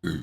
What's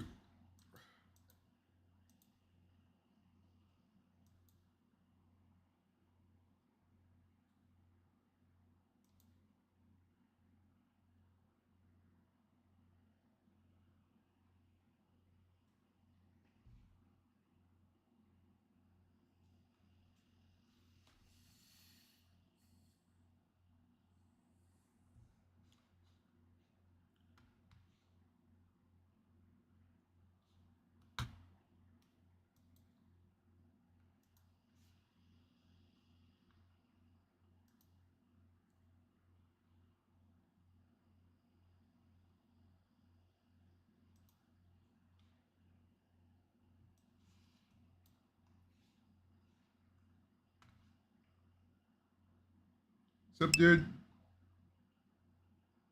up, dude?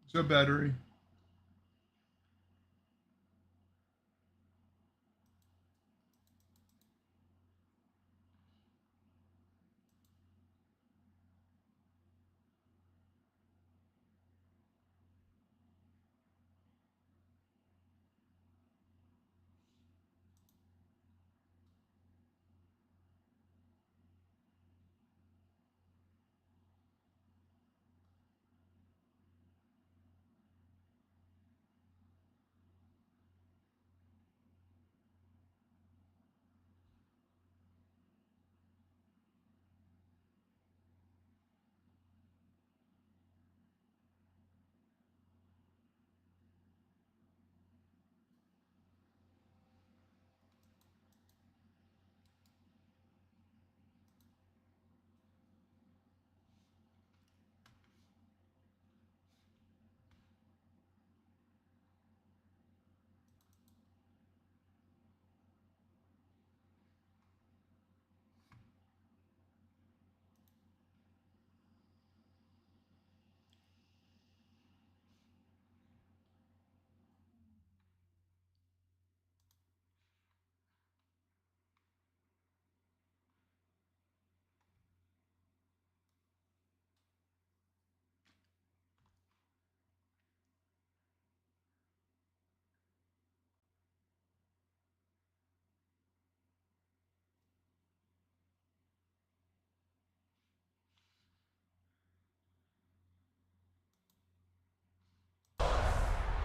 What's up, battery?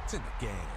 It's in the game.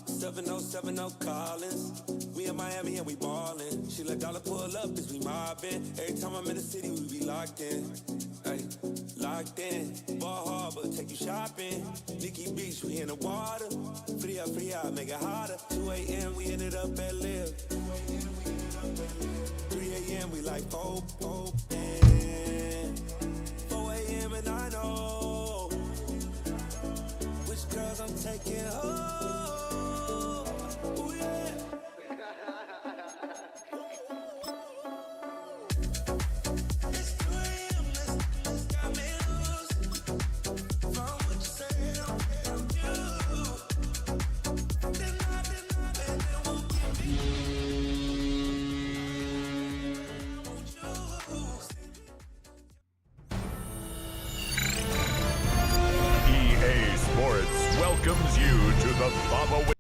Seven oh seven oh Collins. We in Miami and we ballin'. She let dollar pull up, bitch, we mobbin'. Every time I'm in the city, we be locked in. Ay, locked in. Ball Harbor, take you shopping. Nikki Beach, we in the water. Free up, make it hotter. 2 a.m., we ended up at Live. 3 a.m., we like Pope. 4 a.m. and I know which girls I'm taking home. Ooh, yeah. It's 2 a.m., let's got me loose. the Bubba.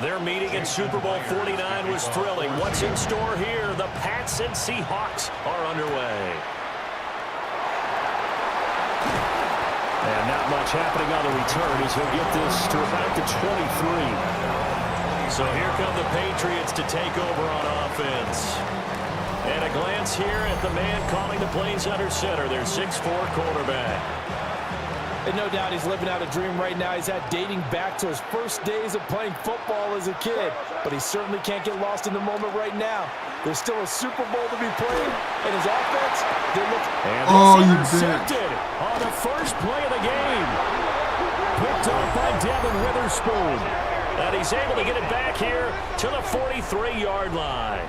Their meeting in Super Bowl 49 was thrilling. What's in store here? The Pats and Seahawks are underway. And not much happening on the return as he'll get this to about the 23. So here come the Patriots to take over on offense. And a glance here at the man calling the plays under center, their 6'4" quarterback. And no doubt he's living out a dream right now. He's had dating back to his first days of playing football as a kid. But he certainly can't get lost in the moment right now. There's still a Super Bowl to be played. And his offense, they look... And intercepted on the first play of the game. Picked up by Devin Witherspoon. And he's able to get it back here to the 43-yard line.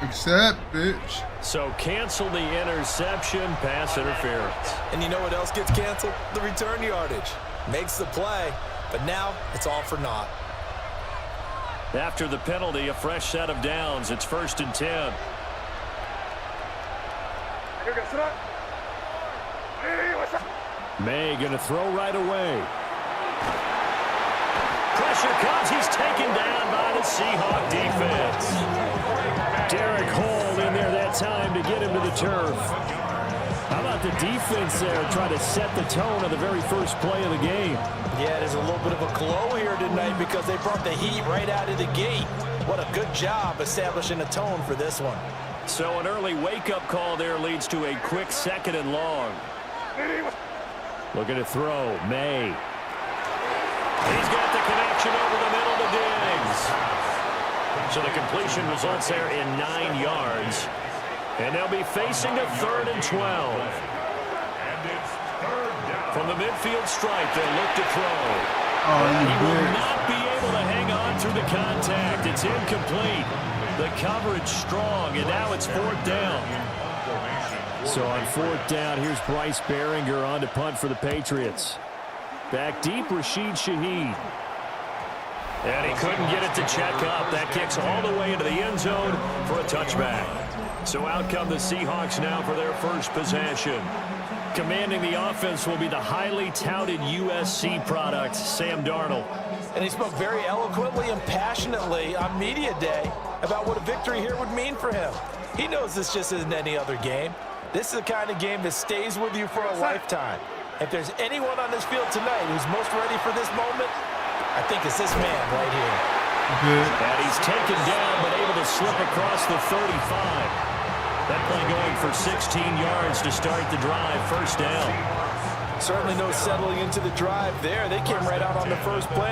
Accept, bitch. So cancel the interception, pass interference. And you know what else gets canceled? The return yardage. Makes the play, but now it's all for naught. After the penalty, a fresh set of downs. It's 1st and 10. May going to throw right away. Pressure comes. He's taken down by the Seahawk defense. Derek Hall in there that time to get him to the turf. How about the defense there trying to set the tone of the very first play of the game? Yeah, there's a little bit of a glow here tonight because they brought the heat right out of the gate. What a good job establishing a tone for this one. So an early wake-up call there leads to a quick 2nd and long. Looking to throw. May. He's got the connection over the middle to Diggs. So the completion results there in 9 yards. And they'll be facing a 3rd and 12. From the midfield stripe, they'll look to throw. He will not be able to hang on through the contact. It's incomplete. The coverage strong, and now it's 4th down. So on 4th down, here's Bryce Baringer on to punt for the Patriots. Back deep, Rashid Shaheed. And he couldn't get it to check up. That kicks all the way into the end zone for a touchback. So out come the Seahawks now for their first possession. Commanding the offense will be the highly touted USC product, Sam Darnold. And he spoke very eloquently and passionately on Media Day about what a victory here would mean for him. He knows this just isn't any other game. This is the kind of game that stays with you for a lifetime. If there's anyone on this field tonight who's most ready for this moment, I think it's this man right here. And he's taken down but able to slip across the 35. That play going for 16 yards to start the drive, 1st down. Certainly no settling into the drive there. They came right out on the first play.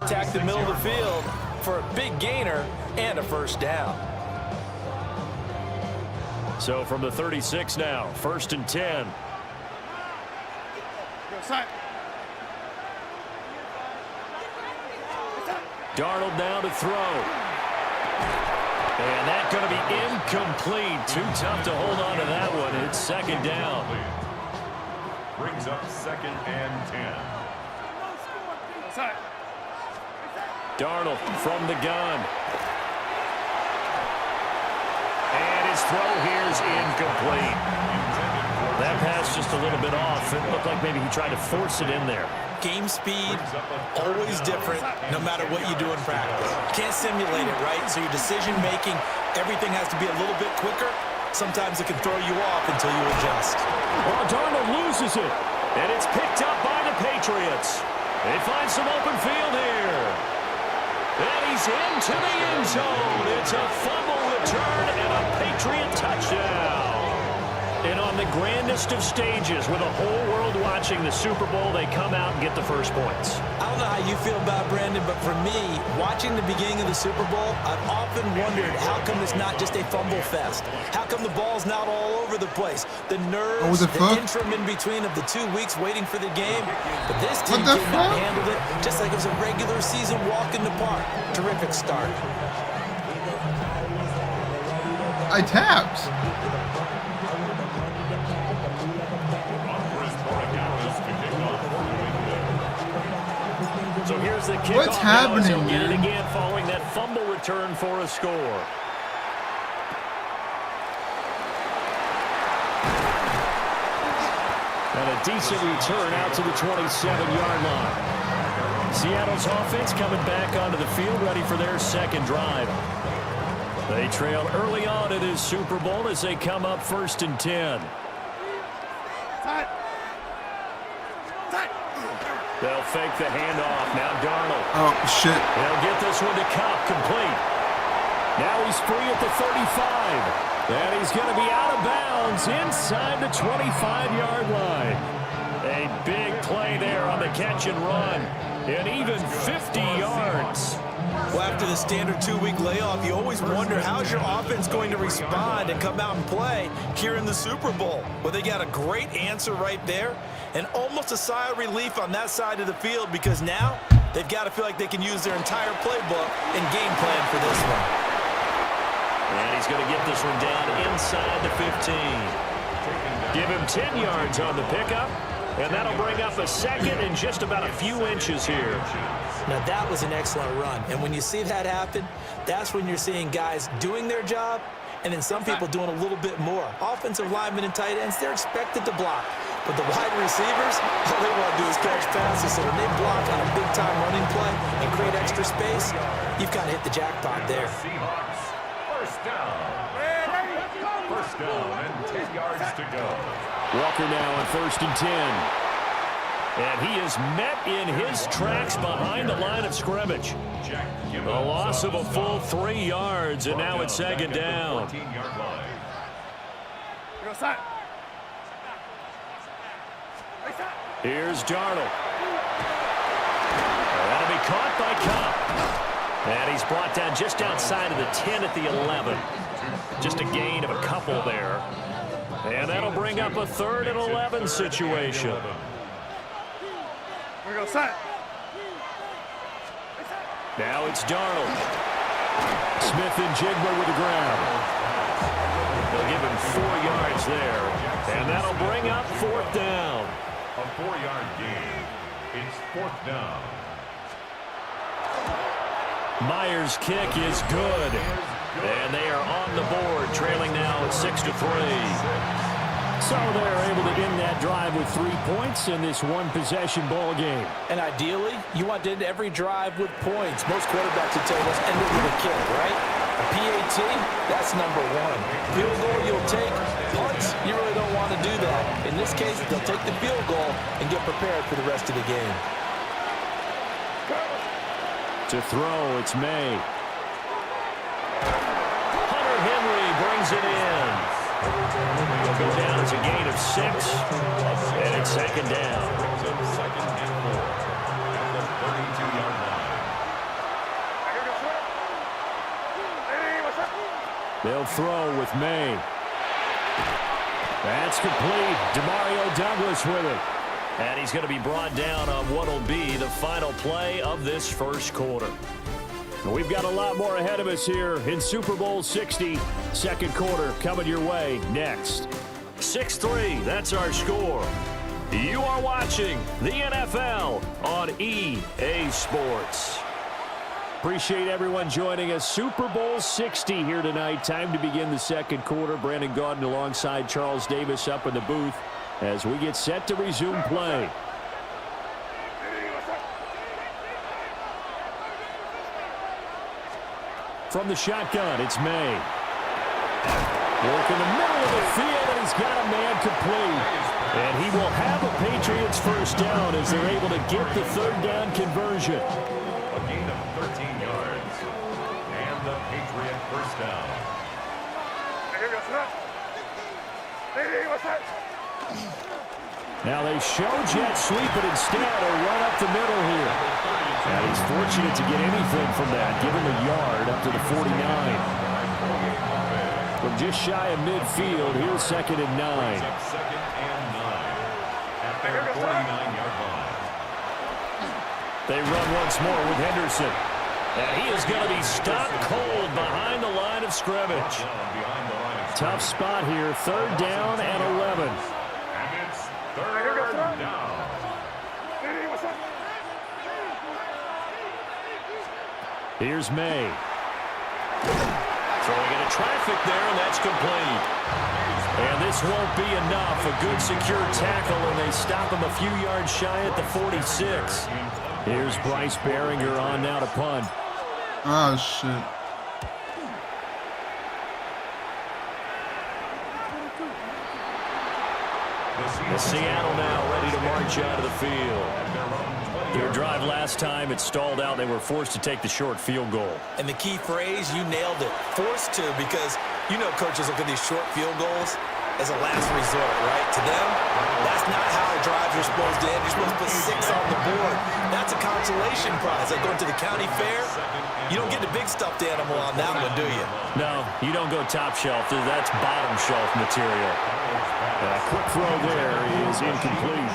Attack the middle of the field for a big gainer and a 1st down. So from the 36 now, 1st and 10. Darnold now to throw. And that's going to be incomplete. Too tough to hold on to that one. It's 2nd down. Brings up 2nd and 10. Darnold from the gun. And his throw here is incomplete. That pass just a little bit off. It looked like maybe he tried to force it in there. Game speed, always different, no matter what you do in practice. Can't simulate it, right? So your decision-making, everything has to be a little bit quicker. Sometimes it can throw you off until you adjust. Well, Darnold loses it. And it's picked up by the Patriots. They find some open field here. And he's into the end zone. It's a fumble return and a Patriot touchdown. And on the grandest of stages, with the whole world watching the Super Bowl, they come out and get the first points. I don't know how you feel about it, Brandon, but for me, watching the beginning of the Super Bowl, I've often wondered how come it's not just a fumble fest? How come the ball's not all over the place? The nerves, the interim in between of the 2 weeks waiting for the game. But this team came out and handled it just like it was a regular season walk in the park. Terrific start. I tapped. So here's the kickoff. What's happening, He'll get it man? again following that fumble return for a score. And a decent return out to the 27-yard line. Seattle's offense coming back onto the field, ready for their second drive. They trail early on in this Super Bowl as they come up 1st and 10. They'll fake the handoff. Now Darnold. Oh, shit. They'll get this one to Kupp, complete. Now he's free at the 35. And he's going to be out of bounds inside the 25-yard line. A big play there on the catch and run. And even 50 yards. Well, after the standard 2-week layoff, you always wonder how's your offense going to respond and come out and play here in the Super Bowl. Well, they got a great answer right there and almost a sigh of relief on that side of the field because now they've got to feel like they can use their entire playbook and game plan for this one. And he's going to get this one down inside the 15. Give him 10 yards on the pickup, and that'll bring up a second and just about a few inches here. Now, that was an excellent run. And when you see that happen, that's when you're seeing guys doing their job and then some people doing a little bit more. Offensive linemen and tight ends, they're expected to block. But the wide receivers, all they want to do is catch passes. So when they block on a big-time running play and create extra space, you've got to hit the jackpot there. Seahawks, first down. First down and 10 yards to go. Walker now on 1st and 10. And he is met in his tracks behind the line of scrimmage. A loss of a full 3 yards, and now it's second down. Here's Darnold. That'll be caught by Kupp. And he's brought down just outside of the 10 at the 11. Just a gain of a couple there. And that'll bring up a 3rd and 11 situation. Now it's Darnold. Smith and Jigba with the grab. They'll give him 4 yards there. And that'll bring up 4th down. A 4-yard gain. It's 4th down. Myers' kick is good. And they are on the board, trailing now at 6-3. So they're able to end that drive with 3 points in this one-possession ball game. And ideally, you want to end every drive with points. Most quarterbacks would tell us end it with a kick, right? A PAT, that's number 1. Field goal you'll take. Punts, you really don't want to do that. In this case, they'll take the field goal and get prepared for the rest of the game. To throw, it's May. Hunter Henry brings it in. It'll go down as a gain of 6. And it's second down. Second and 4 at the 32-yard line. They'll throw with May. That's complete. Demario Douglas with it. And he's going to be brought down on what will be the final play of this first quarter. We've got a lot more ahead of us here in Super Bowl 60. Second quarter coming your way next. 6-3, that's our score. You are watching the NFL on EA Sports. Appreciate everyone joining us. Super Bowl 60 here tonight. Time to begin the second quarter. Brandon Gaudin alongside Charles Davis up in the booth as we get set to resume play. From the shotgun, it's May. Work in the middle of the field, and he's got a man complete. And he will have a Patriots first down as they're able to get the third down conversion. A gain of 13 yards. And the Patriot first down. Now they show jet sweep, but instead a run up the middle here. And he's fortunate to get anything from that. Give him a yard up to the 49. From just shy of midfield, here's 2nd and 9. Second and 9 at their 49-yard line. They run once more with Henderson. And he is going to be stopped cold behind the line of scrimmage. Tough spot here, 3rd down and 11. And it's 3rd down. Here's May. Throwing into traffic there, and that's complete. And this won't be enough. A good secure tackle, and they stop him a few yards shy at the 46. Here's Bryce Baringer on now to punt. Oh, shit. Seattle now ready to march out of the field. Their drive last time, it stalled out. They were forced to take the short field goal. And the key phrase, you nailed it. Forced to, because you know coaches look at these short field goals as a last resort, right? To them, that's not how drives are supposed to end. You're supposed to put 6 on the board. That's a consolation prize. Like going to the county fair, you don't get the big stuffed animal on that one, do you? No, you don't go top shelf. That's bottom shelf material. Quick throw there is incomplete.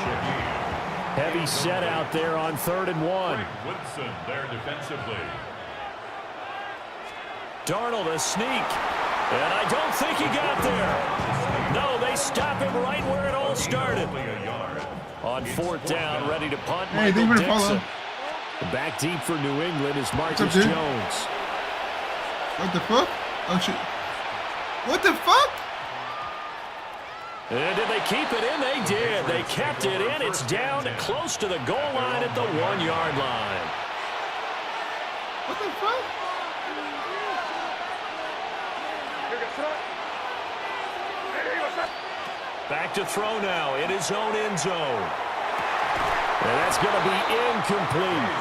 Heavy set out there on 3rd and 1. Woodson there defensively. Darnold a sneak. And I don't think he got there. No, they stop him right where it all started. On 4th down, ready to punt. Hey, they Michael better follow. Dixon. Back deep for New England is Marcus What's up, dude? Jones. What the fuck? Oh, shit. What the fuck? And did they keep it in? They did. They kept it in. It's down close to the goal line at the 1-yard line. What the fuck? Back to throw now in his own end zone. And that's going to be incomplete.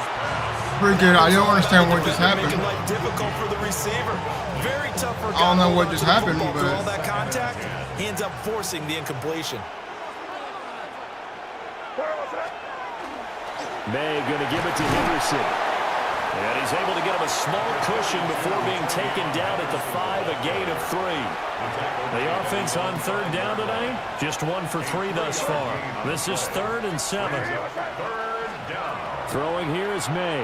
Pretty good. I don't understand what just happened. Making life difficult for the receiver. Very tough for a guy I don't know to what run just to the happened, football through but- all that contact, he ends up forcing the incompletion. May going to give it to Henderson. And he's able to get him a small cushion before being taken down at the 5, a gain of 3. The offense on 3rd down today, just 1 for 3 thus far. This is 3rd and 7. 3rd down. Throwing here is May.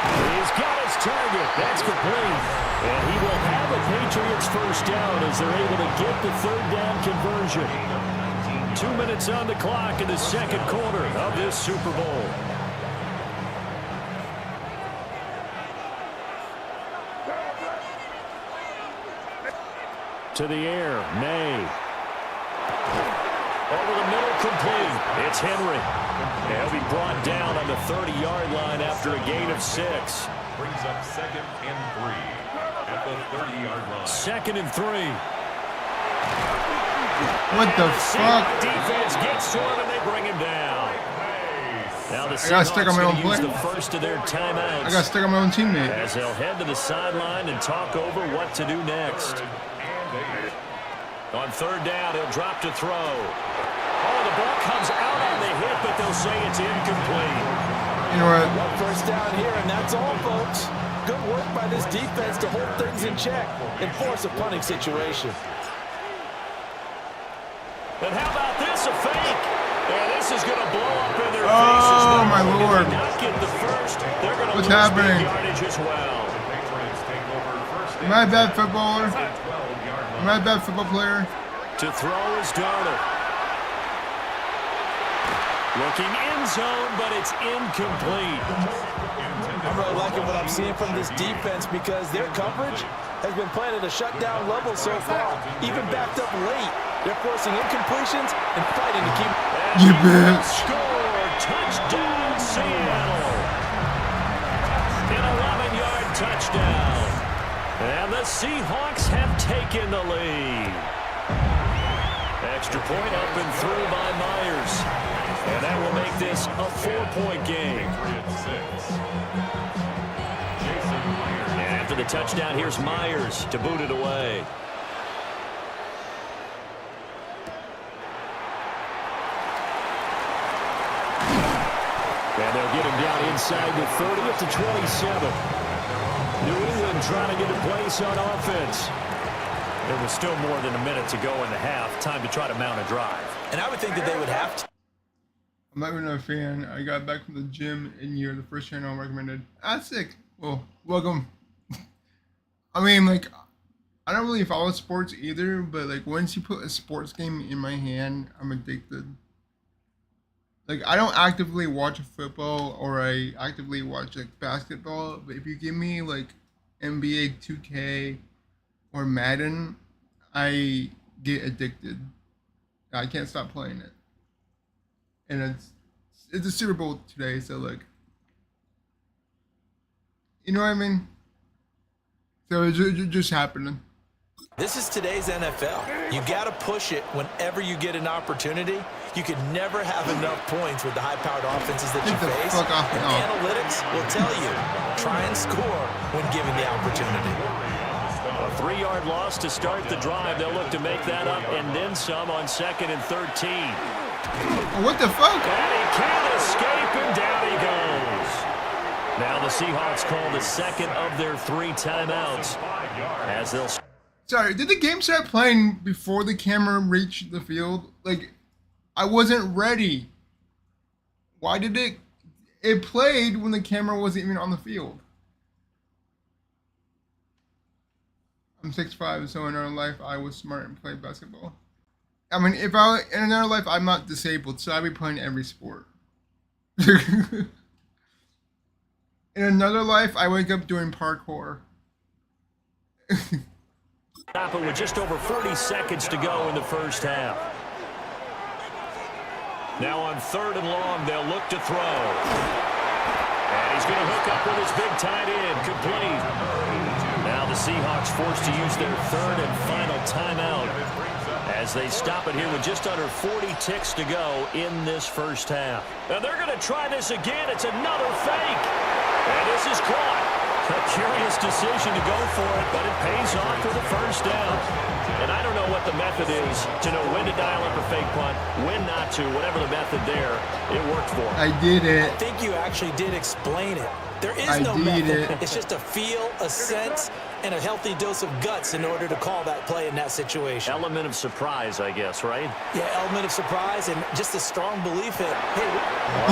He's got his target. That's complete. And he will have a Patriots first down as they're able to get the 3rd down conversion. 2 minutes on the clock in the 2nd quarter of this Super Bowl. To the air, May. Over the middle, complete. It's Henry. He'll be brought down on the 30-yard line after a gain of 6. Brings up 2nd and 3 at the 30-yard line. 2nd and 3. What the fuck? Defense gets to him and they bring him down. Now the I gotta stick on my own Seahawks use play. the first of their timeouts. I got stuck on my own teammate. As they'll head to the sideline and talk over what to do next. On 3rd down, he'll drop to throw. Oh, the ball comes out on the hit, but they'll say it's incomplete. You know what? One first down here, and that's all, folks. Good work by this defense to hold things in check and force a punting situation. And how about this, a fake? And this is going to blow up in their Oh, faces. Not my only did Lord. they not get the first, they're going to What's lose happening? big yardage as well. Am I a bad footballer? Am I a bad football player? To throw is Darnold. Looking end zone, but it's incomplete. I'm really liking what I'm seeing from this defense because their coverage has been playing at a shutdown level so far. Even backed up late, they're forcing incompletions and fighting to keep. You bitch. Score! Touchdown, Seattle! An 11-yard touchdown. And the Seahawks have taken the lead. Extra point up and through by Myers. And that will make this a 4-point game. And after the touchdown, here's Myers to boot it away. And they'll get him down inside the 30 up to 27. New England trying to get a place on offense. There was still more than a minute to go in the half. Time to try to mount a drive. And I would think that they would have to. I'm not even a fan. I got back from the gym in year, the first channel recommended. Ah, sick. Well, welcome. I mean, like, I don't really follow sports either, but, like, once you put a sports game in my hand, I'm addicted. Like, I don't actively watch football or I actively watch, like, basketball, but if you give me, like, NBA 2K or Madden, I get addicted. I can't stop playing it. And it's a Super Bowl today, so, like, you know what I mean? So it's just happening. This is today's NFL. You got to push it whenever you get an opportunity. You can never have enough points with the high-powered offenses that you face. And analytics will tell you, try and score when given the opportunity. A 3-yard loss to start the drive. They'll look to make that up and then some on 2nd and 13. What the fuck? And he can't escape, and down he goes. Now the Seahawks call the second of their 3 timeouts as they'll... Sorry, did the game start playing before the camera reached the field? Like, I wasn't ready. Why did it played when the camera wasn't even on the field? I'm 6'5", so in another life I was smart and played basketball. I mean, in another life I'm not disabled, so I'd be playing every sport. In another life, I wake up doing parkour. With just over 40 seconds to go in the first half. Now on 3rd and long, they'll look to throw. And he's going to hook up with his big tight end, complete. Now the Seahawks forced to use their 3rd and final timeout as they stop it here with just under 40 ticks to go in this first half. Now they're going to try this again. It's another fake. And this is caught. A curious decision to go for it, but it pays off for the first down. And I don't know what the method is to know when to dial up a fake punt, when not to, whatever the method there, it worked for him. I did it. I think you actually did explain it. There is no method. It's just a feel, a sense, and a healthy dose of guts in order to call that play in that situation. Element of surprise, I guess, right? Yeah, element of surprise and just a strong belief that, hey...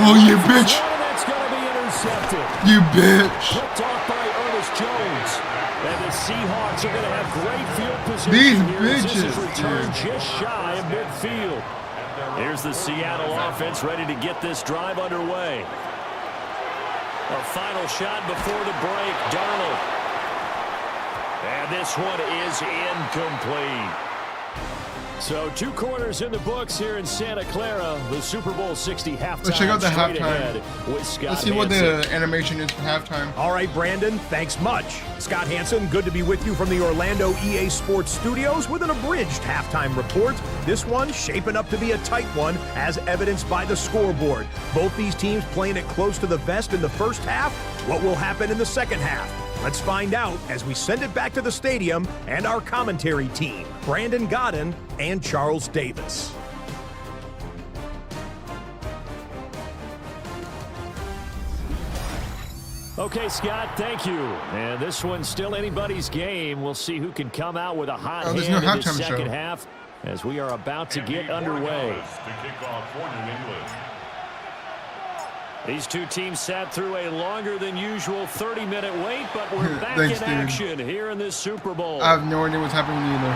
Oh, you bitch! That's going to be intercepted. You bitch! Picked off by Ernest Jones. And the Seahawks are going to have great field position. These here. bitches, This is returned just shy of midfield. Here's the Seattle offense ready to get this drive underway. A final shot before the break, Darnold. And this one is incomplete. So 2 quarters in the books here in Santa Clara. The Super Bowl 60 halftime. Let's check out the halftime. With Scott Let's see what the animation is for halftime. All right, Brandon, thanks much. Scott Hansen, good to be with you from the Orlando EA Sports Studios with an abridged halftime report. This one shaping up to be a tight one, as evidenced by the scoreboard. Both these teams playing it close to the vest in the first half. What will happen in the second half? Let's find out as we send it back to the stadium and our commentary team, Brandon Godden and Charles Davis. Okay, Scott, thank you. And this one's still anybody's game. We'll see who can come out with a hot hand in the second half as we are about to get underway. These 2 teams sat through a longer than usual 30-minute wait, but we're back in action here in this Super Bowl. I have no idea what's happening either.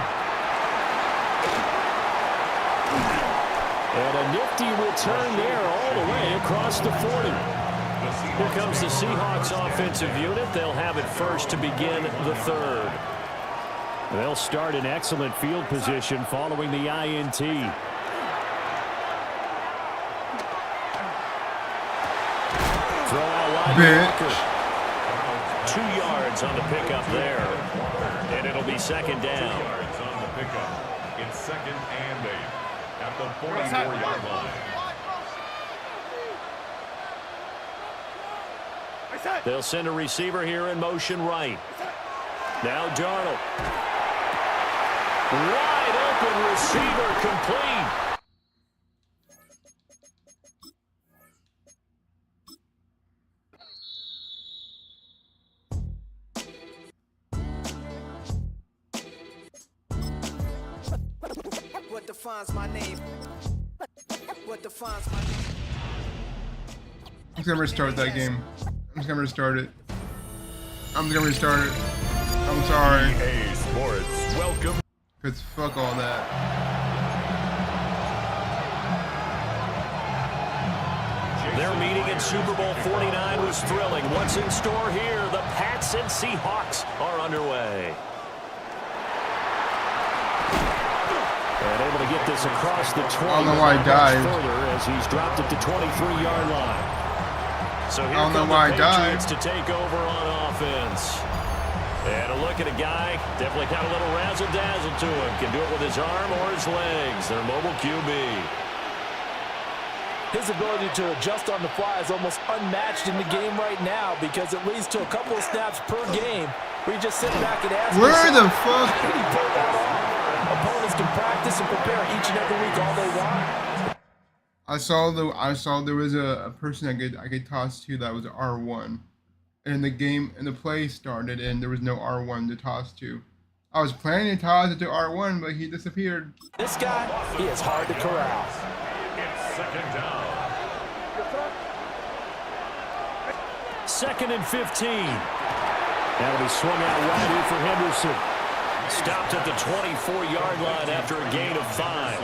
And a nifty return there all the way across the 40. Here comes the Seahawks offensive unit. They'll have it first to begin the 3rd. They'll start in excellent field position following the INT. Throw out wide. 2 yards yards on the pickup there. And it'll be second down. 2 yards on the pickup. It's 2nd and 8 at the 44-yard line. They'll send a receiver here in motion right. Now Darnold. Wide open receiver, complete. What defines my name? What defines my name? I'm just gonna restart that game. I'm just gonna restart it. I'm sorry. EA Sports, welcome. Cause fuck all that. Their meeting in Super Bowl 49 was thrilling. What's in store here? The Pats and Seahawks are underway. And able to get this across the 20. I don't know why he died. Further as he's dropped it to 23-yard line. So here I don't know come why the he died. Patriots to take over on offense. And a look at a guy, definitely got a little razzle-dazzle to him. Can do it with his arm or his legs. Their mobile QB. His ability to adjust on the fly is almost unmatched in the game right now because it leads to a couple of snaps per game where you just sit back and ask Where yourself, the fuck? how did he pull that off? Opponents can practice and prepare each and every week all they want. I saw there was a person I could toss to that was R1, and the play started and there was no R1 to toss to. I was planning to toss it to R1, but he disappeared. This guy, he is hard to corral. It's 2nd down. 2nd and 15. That'll be swung out wide here for Henderson. Stopped at the 24-yard line after a gain of 5.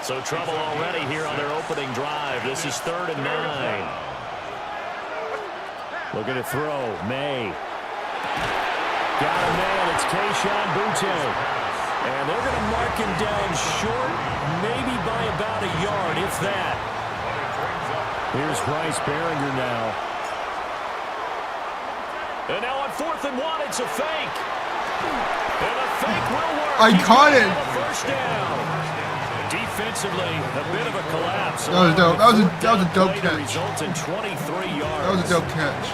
So trouble already here on their opening drive. This is 3rd and 9. Looking to throw. May. Got a man. It's Kayshon Boutte. And they're going to mark him down short, maybe by about a yard, if that. Here's Bryce Baringer now. And now on 4th and 1, it's a fake. And the fake will work. I caught it. First down. Defensively, a bit of a collapse. That was dope. That was a dope Play to catch. result in 23 yards. That was a dope catch.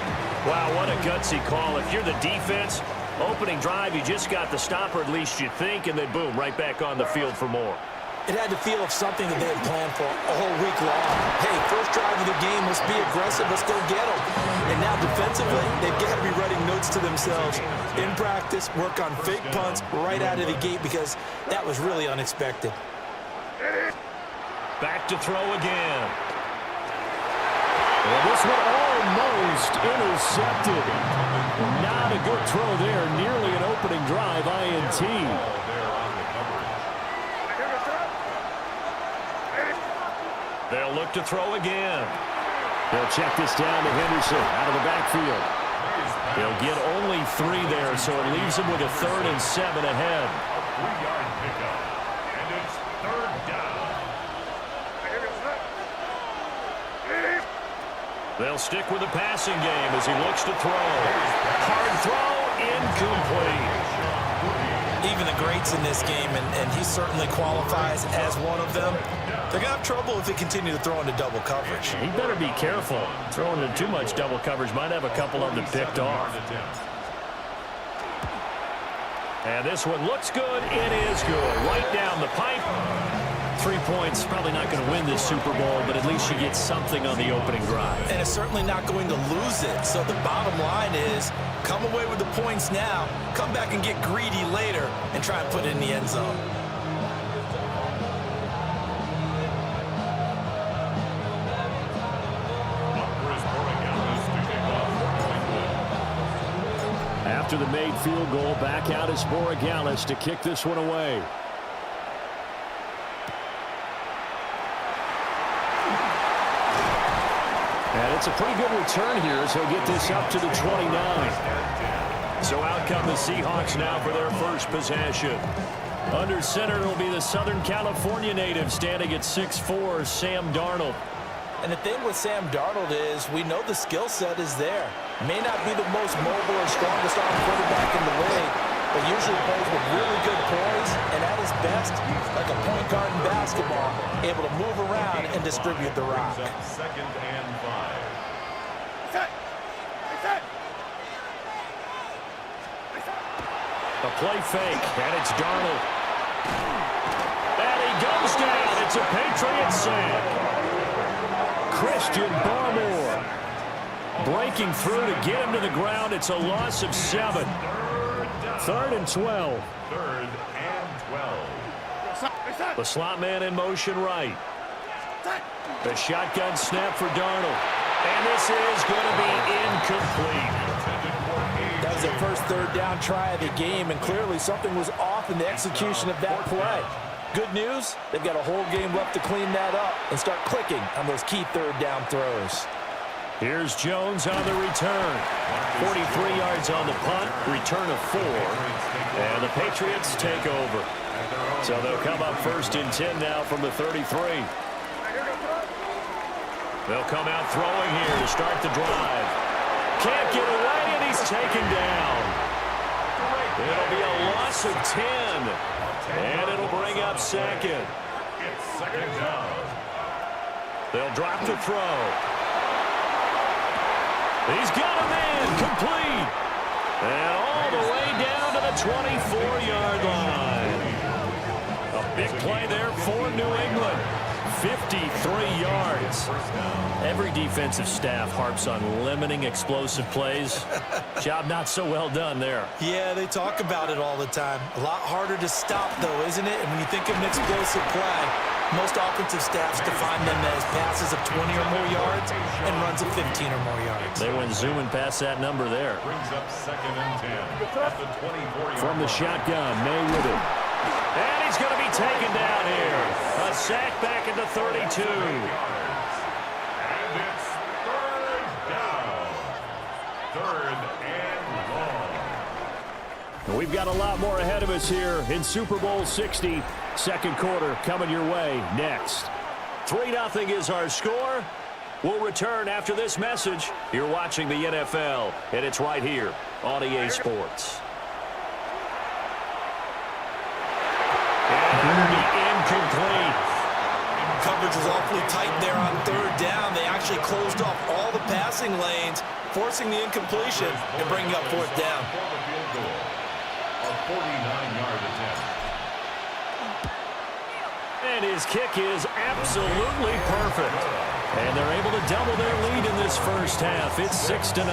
Wow, what a gutsy call. If you're the defense, opening drive, you just got the stop, or at least you think, and then boom, right back on the field for more. It had to feel of something that they had planned for a whole week long. Hey, first drive of the game, let's be aggressive, let's go get them. And now defensively, they've got to be writing notes to themselves. In practice, work on fake punts right out of the gate because that was really unexpected. Back to throw again. Well, this one almost intercepted. Not a good throw there. Nearly an opening drive, INT. They'll look to throw again. They'll check this down to Henderson out of the backfield. They'll get only 3 there, so it leaves them with a 3rd and 7 ahead. 3-yard pickup. And it's 3rd down. They'll stick with the passing game as he looks to throw. Hard throw, incomplete. Even the greats in this game, and he certainly qualifies as one of them, they're going to have trouble if they continue to throw into double coverage. He better be careful. Throwing into too much double coverage might have a couple of them picked off. And this one looks good. It is good. Right down the pipe. 3 points, probably not going to win this Super Bowl, but at least you get something on the opening drive. And it's certainly not going to lose it. So the bottom line is, come away with the points now, come back and get greedy later, and try and put it in the end zone. After the made field goal, back out is Borregales to kick this one away. And it's a pretty good return here as he'll get this up to the 29. So out come the Seahawks now for their first possession. Under center will be the Southern California native standing at 6'4", Sam Darnold. And the thing with Sam Darnold is we know the skill set is there. May not be the most mobile or strongest arm quarterback in the league, but usually plays with really good poise, and at his best, like a point guard in basketball, able to move around and distribute the rock. Second and 5. A play fake, and it's Darnold. And he goes down. It's a Patriot sack. Christian Barmore breaking through to get him to the ground. It's a loss of 7. Third and 12. Third and 12. The slot man in motion right. The shotgun snap for Darnold. And this is going to be incomplete. That was their first third down try of the game, and clearly something was off in the execution of that play. Good news, they've got a whole game left to clean that up and start clicking on those key third down throws. Here's Jones on the return. 43 yards on the punt, return of 4. And the Patriots take over. So they'll come up first and 10 now from the 33. They'll come out throwing here to start the drive. Can't get away, and he's taken down. It'll be a loss of 10. And it'll bring up second. It's second down. They'll drop the throw. He's got a man complete. And all the way down to the 24-yard line. A big play there for New England. 53 yards. Every defensive staff harps on limiting explosive plays. Job not so well done there. Yeah, they talk about it all the time. A lot harder to stop, though, isn't it? And when you think of an explosive play, most offensive staffs define them as passes of 20 or more yards and runs of 15 or more yards. They went zooming past that number there. Brings up second and 10 at the 24-yard From the shotgun, May with it. And he's going to be taken down here. A sack back at the 32. And it's third down. Third and long. We've got a lot more ahead of us here in Super Bowl 60. Second quarter coming your way next. 3-0 is our score. We'll return after this message. You're watching the NFL, and it's right here on EA Sports. And incomplete. Coverage was awfully tight there on third down. They actually closed off all the passing lanes, forcing the incompletion and bringing up fourth down. For the field goal. A 49-yard attempt. And his kick is absolutely perfect. And they're able to double their lead in this first half. It's 6-0.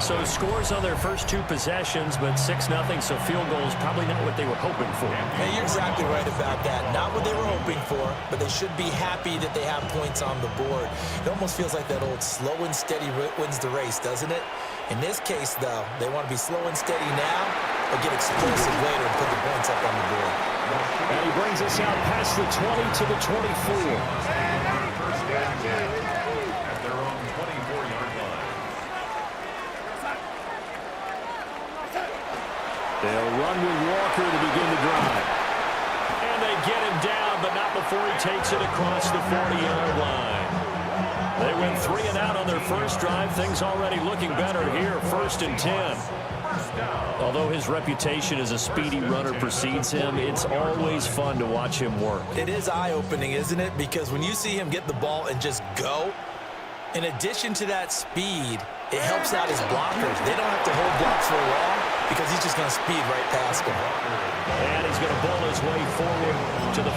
So scores on their first 2 possessions, but 6-0, so field goal is probably not what they were hoping for. And you're exactly right about that. Not what they were hoping for, but they should be happy that they have points on the board. It almost feels like that old slow and steady wins the race, doesn't it? In this case, though, they want to be slow and steady now, but get explosive later and put the points up on the board. And he brings us out past the 20 to the 24. First down again at their own 24-yard line. They'll run with Walker to begin the drive. And they get him down, but not before he takes it across the 40-yard line. They went 3 and out on their first drive. Things already looking better here, first and 10. Although his reputation as a speedy runner precedes him, it's always fun to watch him work. It is eye-opening, isn't it? Because when you see him get the ball and just go, in addition to that speed, it helps out his blockers. They don't have to hold blocks for long because he's just going to speed right past them. And he's going to bull his way forward to the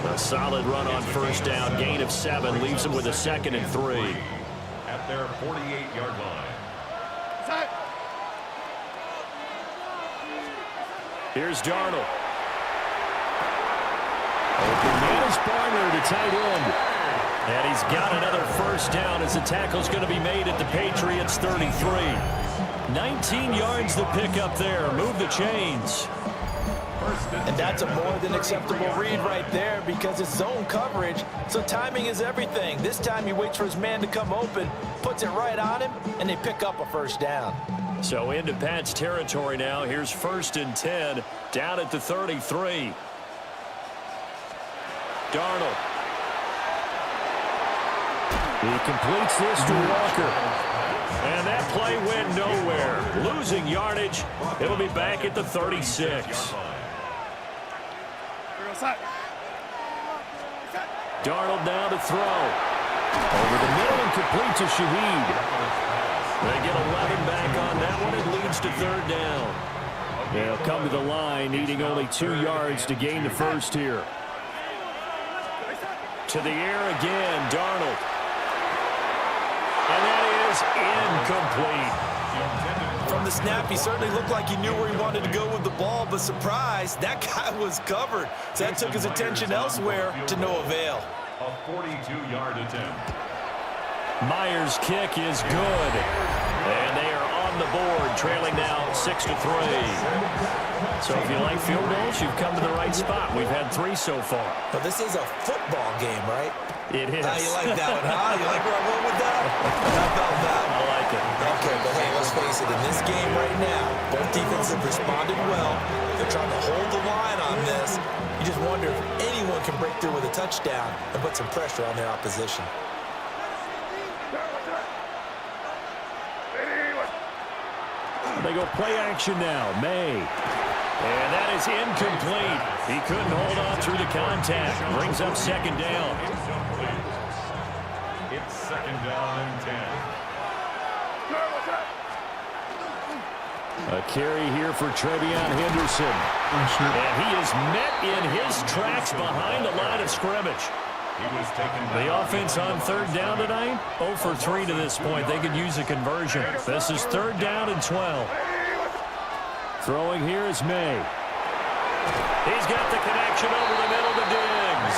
48. A solid run on first down, gain of 7, leaves him with a 2nd and 3. At their 48-yard line. Here's Darnold. Open man is Barner to tight end. And he's got another first down as the tackle's going to be made at the Patriots' 33. 19 yards to pick up there. Move the chains. And that's a more than acceptable read right there because it's zone coverage, so timing is everything. This time he waits for his man to come open, puts it right on him, and they pick up a first down. So into Pat's territory now. Here's first and 10 down at the 33. Darnold. He completes this to Walker. And that play went nowhere. Losing yardage. It'll be back at the 36. Darnold now to throw. Over the middle and complete to Shaheed. They get 11 back on that one. It leads to third down. They'll come to the line, needing only 2 yards to gain the first here. To the air again, Darnold. And that is incomplete. From the snap, he certainly looked like he knew where he wanted to go with the ball, but surprise, that guy was covered. So that took his attention elsewhere to no avail. A 42-yard attempt. Myers' kick is good. And they are on the board, trailing now 6-3. So if you like field goals, you've come to the right spot. We've had 3 so far. But this is a football game, right? It is. You like that one, huh? You like where I'm going with that? How about that? I like it. Okay, but hey, let's face it. In this game right now, both defenses have responded well. They're trying to hold the line on this. You just wonder if anyone can break through with a touchdown and put some pressure on their opposition. They go play action now. May. And that is incomplete. He couldn't hold on through the contact. Brings up second down. It's second down and 10. A carry here for Trevion Henderson. And he is met in his tracks behind the line of scrimmage. He was taken down. The offense on third down tonight, 0 for 3 to this point. They could use a conversion. This is third down and 12. Throwing here is May. He's got the connection over the middle to Diggs.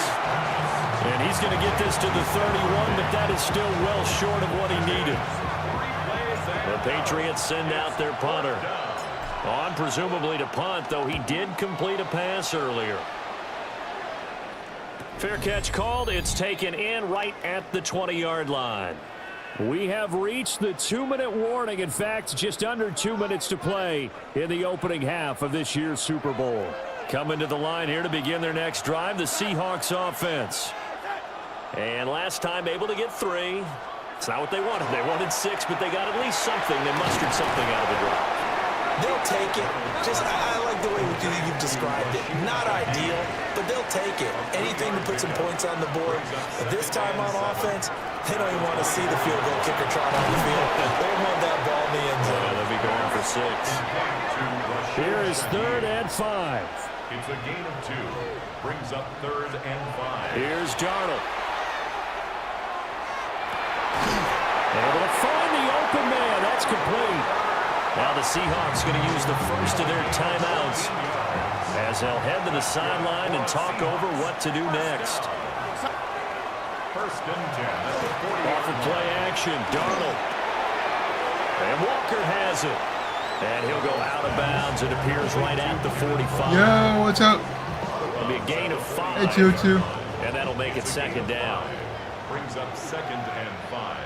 And he's going to get this to the 31, but that is still well short of what he needed. The Patriots send out their punter. On presumably to punt, though he did complete a pass earlier. Fair catch called. It's taken in right at the 20-yard line. We have reached the 2-minute warning. In fact, just under 2 minutes to play in the opening half of this year's Super Bowl. Coming to the line here to begin their next drive, the Seahawks offense. And last time able to get 3. It's not what they wanted. They wanted 6, but they got at least something. They mustered something out of the drive. They'll take it. I like the way you've described it. Not ideal, but they'll take it. Anything to put some points on the board. But this time on offense, they don't even want to see the field goal kicker trot on the field. They want that ball in the end zone. Yeah, they'll be going for 6. Here is third and 5. It's a gain of 2. Brings up third and 5. Here's Darnold. Able to find the open man. That's complete. Now the Seahawks going to use the first of their timeouts as they'll head to the sideline and talk over what to do next. First and 10 at the 40. Off of play action, Darnold. And Walker has it. And he'll go out of bounds. It appears right at the 45. Yo, what's up? It'll be a gain of 5. Hey, 2-2. And that'll make it second down. Brings up second and 5.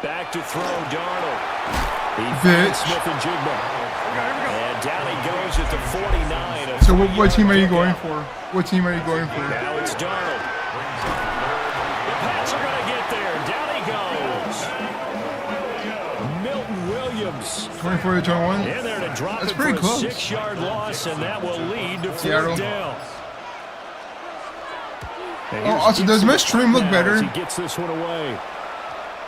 Back to throw, Darnold. He Bitch. finds Smith-Njigba. And down he goes at the 49. So what team are you going for? What team are you going for? Now it's Darnold. The Pats are going to get there. Down he goes. Milton Williams 24-21. in there to drop That's it pretty for close. a 6-yard loss, and that will lead to Seattle. fourth down. Oh, also, does my stream look better? He gets this one away.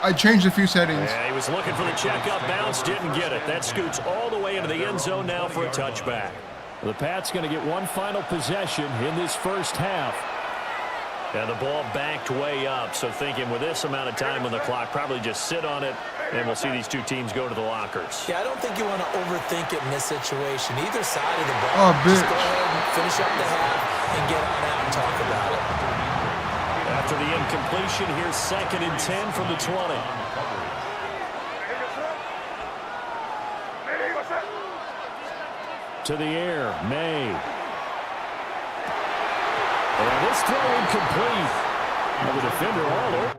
I changed a few settings. And he was looking for the checkup bounce, didn't get it. That scoots all the way into the end zone now for a touchback. The Pats going to get one final possession in this first half. And the ball backed way up, so thinking with this amount of time on the clock, probably just sit on it, and we'll see these two teams go to the lockers. Yeah, I don't think you want to overthink it in this situation. Either side of the ball. Oh, bitch. Just go ahead and finish up the half and get on out and talk about it. After the incompletion, here's second and 10 from the 20. To the air, May. And this throw incomplete. And the defender all over.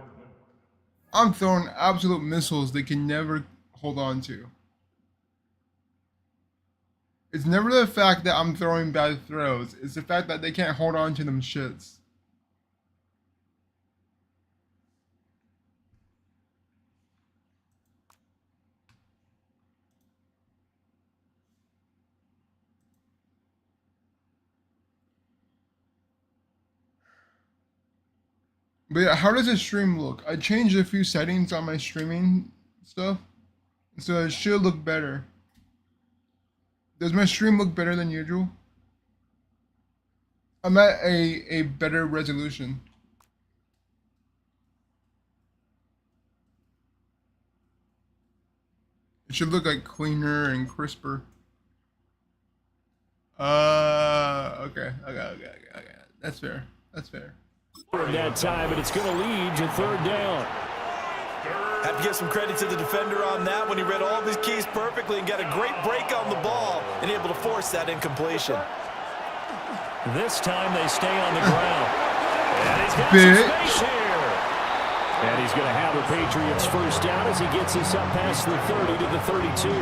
I'm throwing absolute missiles they can never hold on to. It's never the fact that I'm throwing bad throws. It's the fact that they can't hold on to them shits. But yeah, how does the stream look? I changed a few settings on my streaming stuff, so it should look better. Does my stream look better than usual? I'm at a better resolution. It should look like cleaner and crisper. Okay. That's fair. That's fair. In that time, and it's going to lead to third down. Have to give some credit to the defender on that when he read all of his keys perfectly and got a great break on the ball and able to force that incompletion. This time they stay on the ground. And he's got Bitch. some space here. And he's going to have the Patriots first down as he gets us up past the 30 to the 32.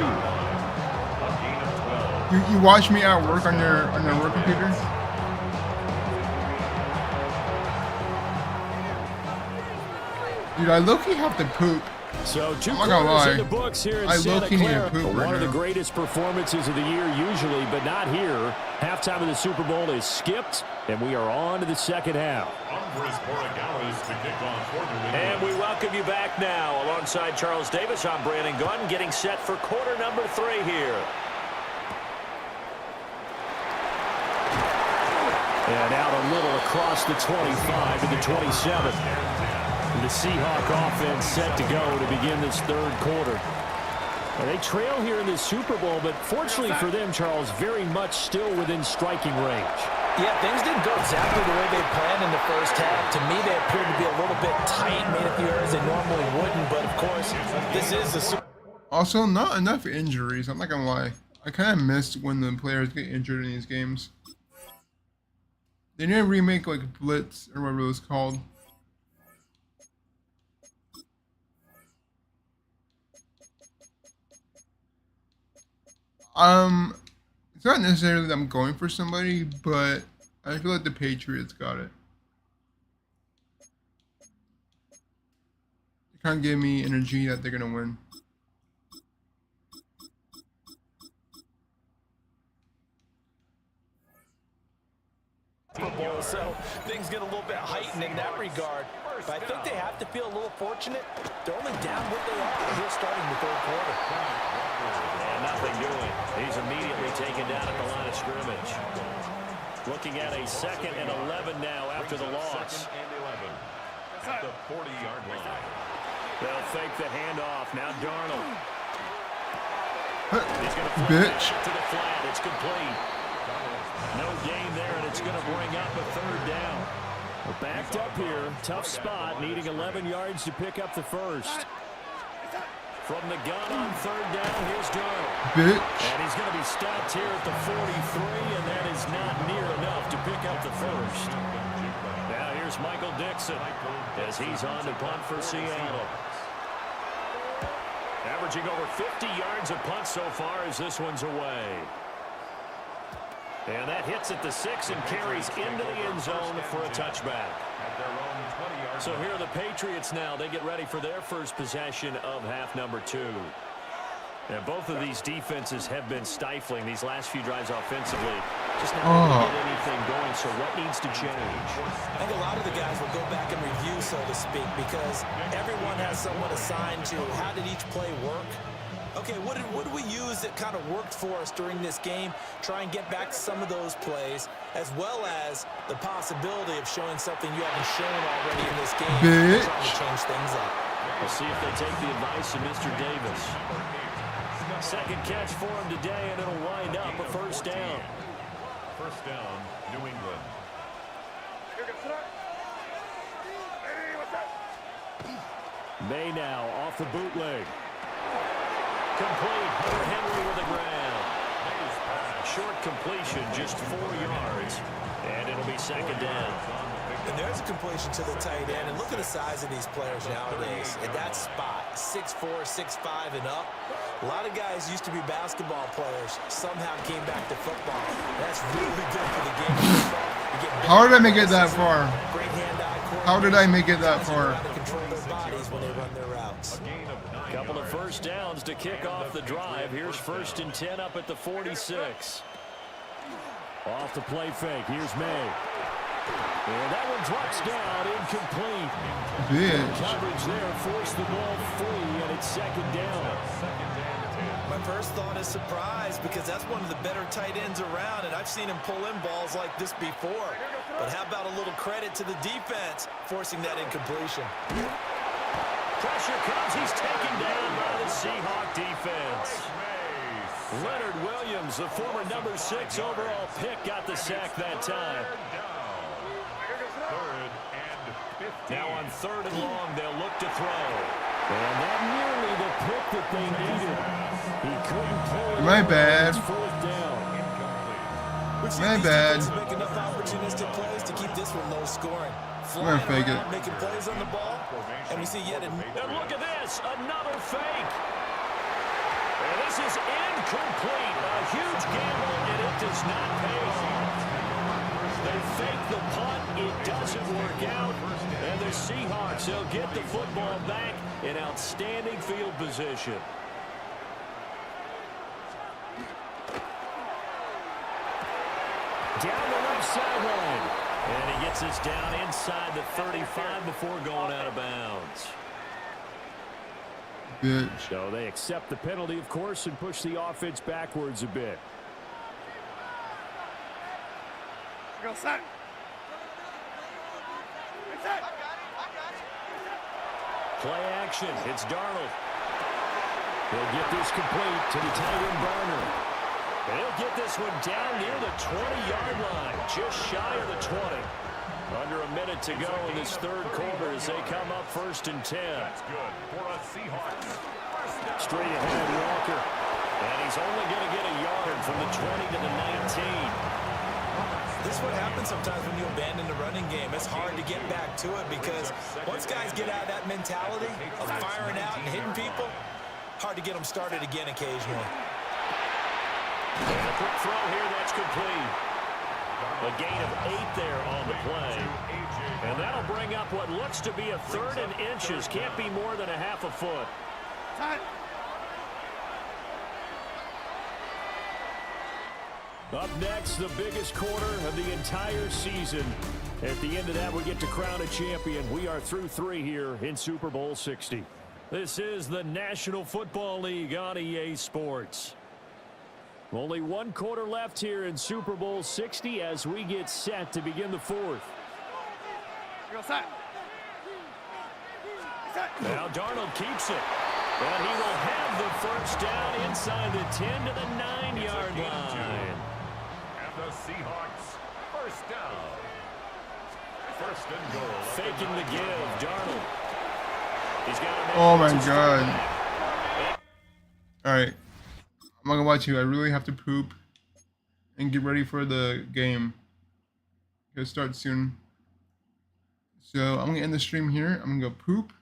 You watch me at work on your work computer? Dude, I low-key have to poop. So two I'm not gonna quarters lie. in the books here in I Santa low-key need to Clara. poop right One of the now. greatest performances of the year usually, but not here. Halftime of the Super Bowl is skipped, and we are on to the second half. And we welcome you back now. Alongside Charles Davis, I'm Brandon Gunn, getting set for quarter number 3 here. And out a little across the 25 to the 27. The Seahawk offense set to go to begin this third quarter. Well, they trail here in this Super Bowl, but fortunately for them, Charles, very much still within striking range. Yeah, things didn't go exactly the way they planned in the first half. To me, they appeared to be a little bit tight, made a few errors they normally wouldn't, but of course, this is the Super Bowl. Also, not enough injuries. I'm not gonna lie. I kind of missed when the players get injured in these games. They need to remake like Blitz or whatever it was called. It's not necessarily that I'm going for somebody, but I feel like the Patriots got it. They kind of give me energy that they're gonna win. So things get a little bit heightened in that regard. But I think they have to feel a little fortunate. They're only down what they are here starting the third quarter. And nothing doing. He's immediately taken down at the line of scrimmage. Looking at a 2nd and 11 now after the loss. At the 40-yard line. They'll fake the handoff. Now Darnold. He's going to Bitch. to the flat. It's complete. No gain there, and it's going to bring up a third down. We're backed up here. Tough spot, needing 11 yards to pick up the first. From the gun on third down, here's Darnold. Bitch. And he's going to be stopped here at the 43, and that is not near enough to pick up the first. Now here's Michael Dixon as he's on to punt for Seattle. Averaging over 50 yards a punt so far as this one's away. And that hits at the 6 and carries into the end zone for a touchback. So here are the Patriots now. They get ready for their first possession of half number 2. And both of these defenses have been stifling these last few drives offensively. Just not able to get anything going, so what needs to change? I think a lot of the guys will go back and review, so to speak, because everyone has someone assigned to how did each play work. Okay, what did we use that kind of worked for us during this game? Try and get back to some of those plays, as well as the possibility of showing something you haven't shown already in this game. Bitch. Trying to change things up. We'll see if they take the advice of Mr. Davis. Second catch for him today, and it'll wind up a first down. First down, New England. May now off the bootleg. Complete. Hunter Henry with the ground. Short completion, just 4 yards. And it'll be second down. And there's a completion to the tight end. And look at the size of these players nowadays. At that spot, 6'4", 6'5", and up. A lot of guys used to be basketball players. Somehow came back to football. That's really good for the game of football. How did I make it that far? Great hand-eye How did I make it that far? coordination. Control their bodies when they run their routes. Couple of first downs to kick off the drive. Here's 1st and 10 up at the 46. Off the play fake. Here's May. And that one drops down, incomplete. Bitch. Coverage there forced the ball free, and it's second down. My first thought is surprise because that's one of the better tight ends around, and I've seen him pull in balls like this before. But how about a little credit to the defense forcing that incompletion? Pressure comes. He's taken down by the Seahawk defense. Leonard Williams, the former number 6 overall pick, got the sack that time. Now on 3rd and long, they'll look to throw. And that nearly the pick that they needed. He couldn't pull it. My bad. It's 4th down. My bad. Make enough opportunistic plays to keep this one low scoring. I'm gonna fake it. Making plays on the ball, and we see yet another. And look at this, another fake. And this is incomplete. A huge gamble, and it does not pay off. They fake the punt. It doesn't work out. And the Seahawks, they'll get the football back in outstanding field position. Down the left sideline. And he gets us down inside the 35 before going out of bounds. Bitch. So they accept the penalty, of course, and push the offense backwards a bit. Go set. Play action. It's Darnold. He'll get this complete to the tight end Barner. And he'll get this one down near the 20-yard line, just shy of the 20. Under a minute to go in this 3rd quarter as they come up 1st and 10. That's good for a Seahawks. Straight ahead, Walker. And he's only going to get a yard from the 20 to the 19. This is what happens sometimes when you abandon the running game. It's hard to get back to it because once guys get out of that mentality of firing out and hitting people, hard to get them started again occasionally. And a quick throw here, that's complete. A gain of 8 there on the play. And that'll bring up what looks to be a 3rd and inches. Can't be more than a half a foot. Up next, the biggest quarter of the entire season. At the end of that, we get to crown a champion. We are through 3 here in Super Bowl 60. This is the National Football League on EA Sports. Only 1 quarter left here in Super Bowl 60 as we get set to begin the 4th. Now Darnold keeps it. But he will have the 1st down inside the 10 to the 9-yard line. And the Seahawks, 1st down. 1st and goal. Faking the give, Darnold. He's got a Oh my god. Alright. I'm not gonna lie to you, I really have to poop and get ready for the game. It'll start soon. So I'm gonna end the stream here. I'm gonna go poop.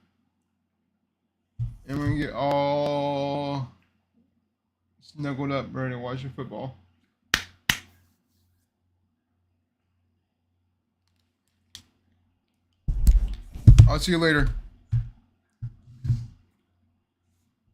And we're gonna get all snuggled up, ready to watch the football. I'll see you later.